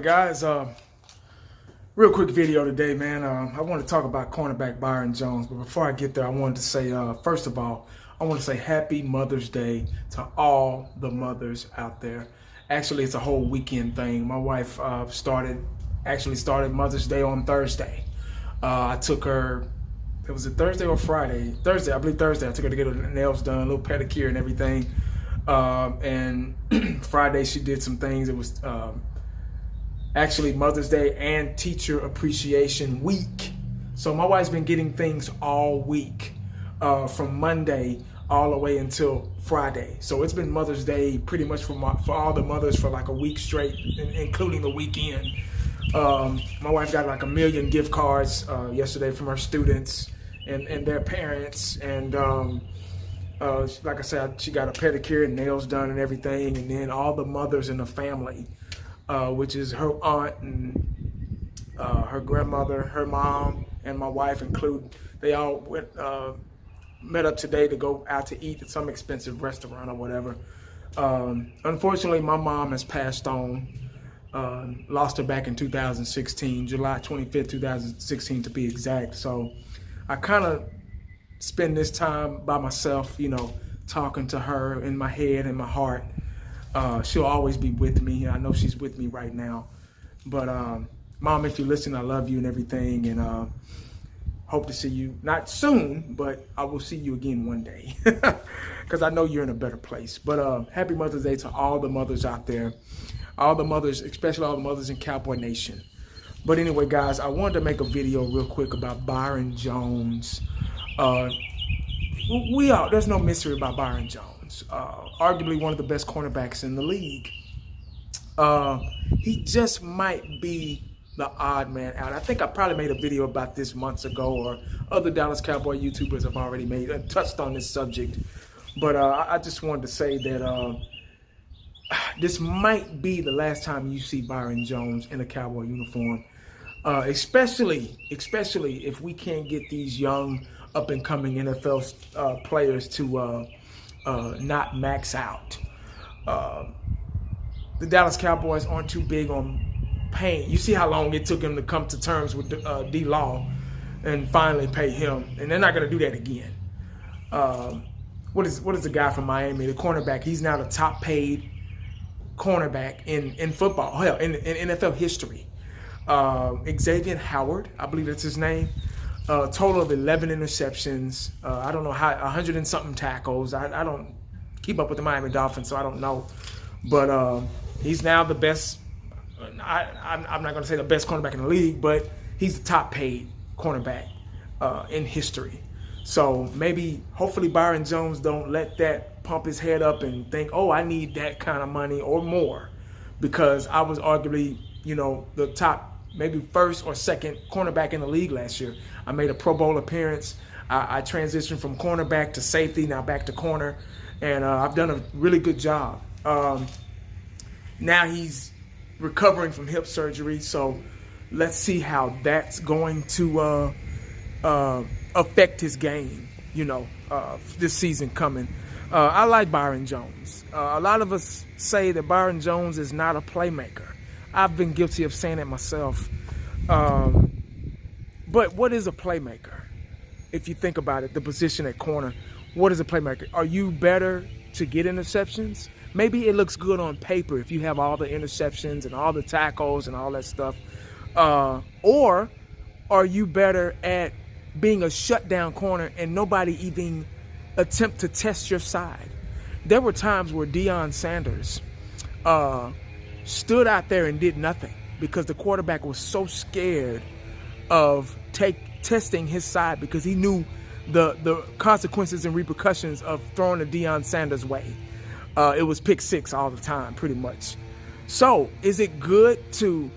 guys, real quick video today, man. I want to talk about cornerback Byron Jones, but before I get there, I wanted to say, first of all, I want to say Happy Mother's Day to all the mothers out there. Actually, it's a whole weekend thing. My wife started Mother's Day on Thursday. I took her, it was a Thursday or Friday? Thursday, I believe Thursday. I took her to get her nails done, a little pedicure and everything. And Friday she did some things. It was actually Mother's Day and Teacher Appreciation Week. So my wife's been getting things all week, from Monday all the way until Friday. So it's been Mother's Day pretty much for all the mothers for like a week straight, including the weekend. My wife got like 1 million gift cards yesterday from her students and their parents, and like I said, she got a pedicure and nails done and everything, and then all the mothers in the family, which is her aunt and her grandmother, her mom, and my wife included. They all met up today to go out to eat at some expensive restaurant or whatever. Unfortunately, my mom has passed on. Lost her back in 2016, July 25th, 2016 to be exact. So I kind of spend this time by myself, you know, talking to her in my head and my heart. She'll always be with me. I know she's with me right now. But Mom, if you listen, I love you and everything, and hope to see you, not soon, but I will see you again one day, because I know you're in a better place. But happy Mother's Day to all the mothers out there, all the mothers, especially all the mothers in Cowboy Nation. But anyway, guys, I wanted to make a video real quick about Byron Jones. There's no mystery about Byron Jones. Arguably one of the best cornerbacks in the league. He just might be the odd man out. I think I probably made a video about this months ago, or other Dallas Cowboy YouTubers have already touched on this subject. But I just wanted to say that this might be the last time you see Byron Jones in a Cowboy uniform, especially if we can't get these young up-and-coming NFL players to not max out. The Dallas Cowboys aren't too big on paying. You see how long it took him to come to terms with D-Law and finally pay him, and they're not going to do that again. What is the guy from Miami, the cornerback? He's now the top-paid cornerback in football, hell, in NFL history. Xavier Howard, I believe that's his name. Total of 11 interceptions. I don't know how, 100 and something tackles. I don't keep up with the Miami Dolphins, so I don't know. But he's now the best. I'm not going to say the best cornerback in the league, but he's the top paid cornerback in history. So maybe, hopefully, Byron Jones don't let that pump his head up and think, oh, I need that kind of money or more, because I was arguably, you know, the top, maybe first or second cornerback in the league last year. I made a Pro Bowl appearance. I transitioned from cornerback to safety, now back to corner, and I've done a really good job. Now he's recovering from hip surgery, so let's see how that's going to affect his game, you know, this season coming. I like Byron Jones. A lot of us say that Byron Jones is not a playmaker. I've been guilty of saying it myself. But what is a playmaker? If you think about it, the position at corner, what is a playmaker? Are you better to get interceptions? Maybe it looks good on paper if you have all the interceptions and all the tackles and all that stuff. Or are you better at being a shutdown corner and nobody even attempt to test your side? There were times where Deion Sanders stood out there and did nothing because the quarterback was so scared of testing his side, because he knew the consequences and repercussions of throwing the Deion Sanders way. It was pick six all the time, pretty much. So is it good to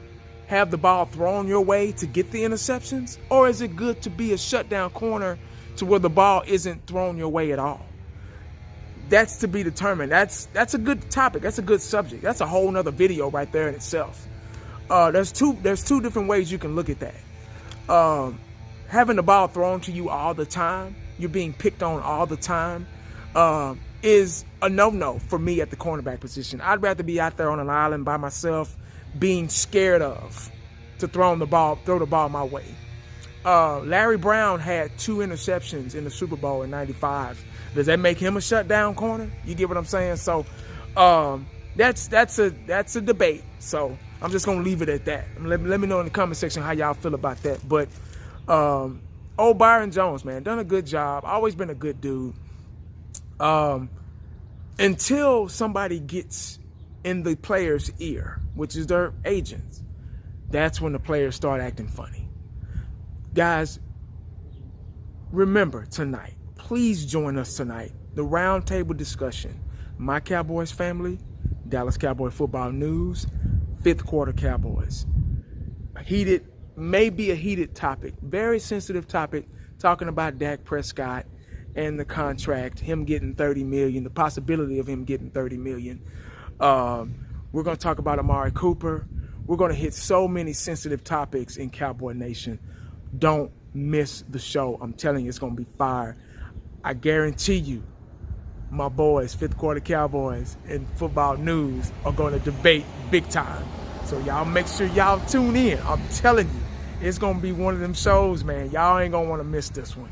have the ball thrown your way to get the interceptions, or is it good to be a shutdown corner to where the ball isn't thrown your way at all? That's to be determined. That's a good topic. That's a good subject. That's a whole nother video right there in itself. There's two different ways you can look at that. Having the ball thrown to you all the time, you're being picked on all the time, is a no-no for me at the cornerback position. I'd rather be out there on an island by myself, being scared of to throw the ball my way. Larry Brown had 2 interceptions in the Super Bowl in '95. Does that make him a shutdown corner? You get what I'm saying? So that's a debate. So I'm just gonna leave it at that. Let me know in the comment section how y'all feel about that. But old Byron Jones, man, done a good job. Always been a good dude. Until somebody gets in the player's ear, which is their agents, that's when the players start acting funny. Guys, remember tonight, please join us tonight. The roundtable discussion. My Cowboys family, Dallas Cowboy football news, 5th quarter Cowboys. Maybe a heated topic, very sensitive topic, talking about Dak Prescott and the contract, him getting $30 million, the possibility of him getting $30 million. We're going to talk about Amari Cooper. We're going to hit so many sensitive topics in Cowboy Nation. Don't miss the show. I'm telling you, it's going to be fire. I guarantee you, my boys, 5th quarter Cowboys and football news are going to debate big time. So y'all make sure y'all tune in. I'm telling you, it's going to be one of them shows, man. Y'all ain't going to want to miss this one.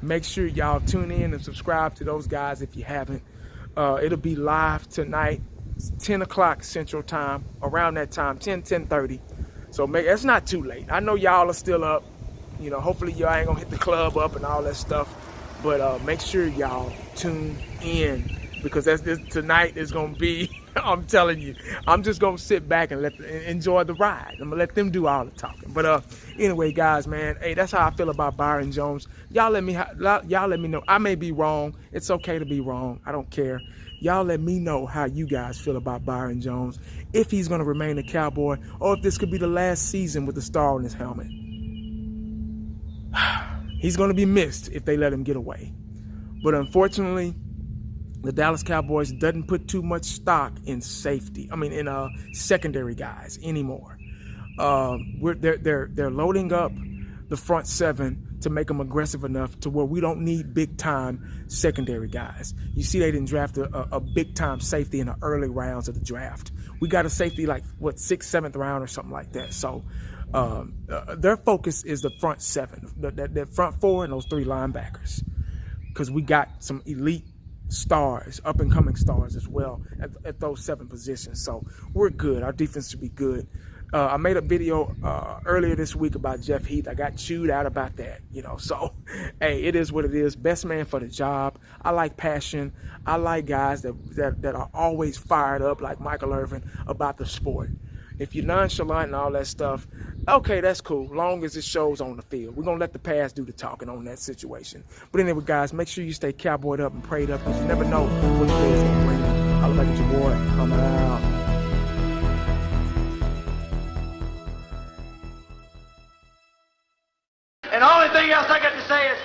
Make sure y'all tune in and subscribe to those guys if you haven't. It'll be live tonight, 10 o'clock Central Time, around that time, 10:30. So it's not too late. I know y'all are still up. You know, hopefully y'all ain't going to hit the club up and all that stuff. But make sure y'all tune in, because tonight is going to be, I'm telling you, I'm just going to sit back and enjoy the ride. I'm going to let them do all the talking. But anyway, guys, man, hey, that's how I feel about Byron Jones. Y'all let me know. I may be wrong. It's okay to be wrong. I don't care. Y'all let me know how you guys feel about Byron Jones, if he's going to remain a Cowboy, or if this could be the last season with the star on his helmet. He's going to be missed if they let him get away. But unfortunately, the Dallas Cowboys doesn't put too much stock in safety. I mean, in secondary guys anymore. They're loading up the front 7 to make them aggressive enough to where we don't need big-time secondary guys. You see, they didn't draft a big-time safety in the early rounds of the draft. We got a safety like, 6th, 7th round or something like that. So their focus is the front 7, that front 4 and those 3 linebackers, because we got some elite stars, up-and-coming stars as well at those 7 positions. So we're good. Our defense should be good. I made a video earlier this week about Jeff Heath. I got chewed out about that, you know. So, hey, it is what it is. Best man for the job. I like passion. I like guys that are always fired up, like Michael Irvin, about the sport. If you're nonchalant and all that stuff, okay, that's cool, long as it shows on the field. We're going to let the past do the talking on that situation. But anyway, guys, make sure you stay cowboyed up and prayed up, because you never know what the day is going to bring. I look like it's your boy. I'm out. And the only thing else I got to say is,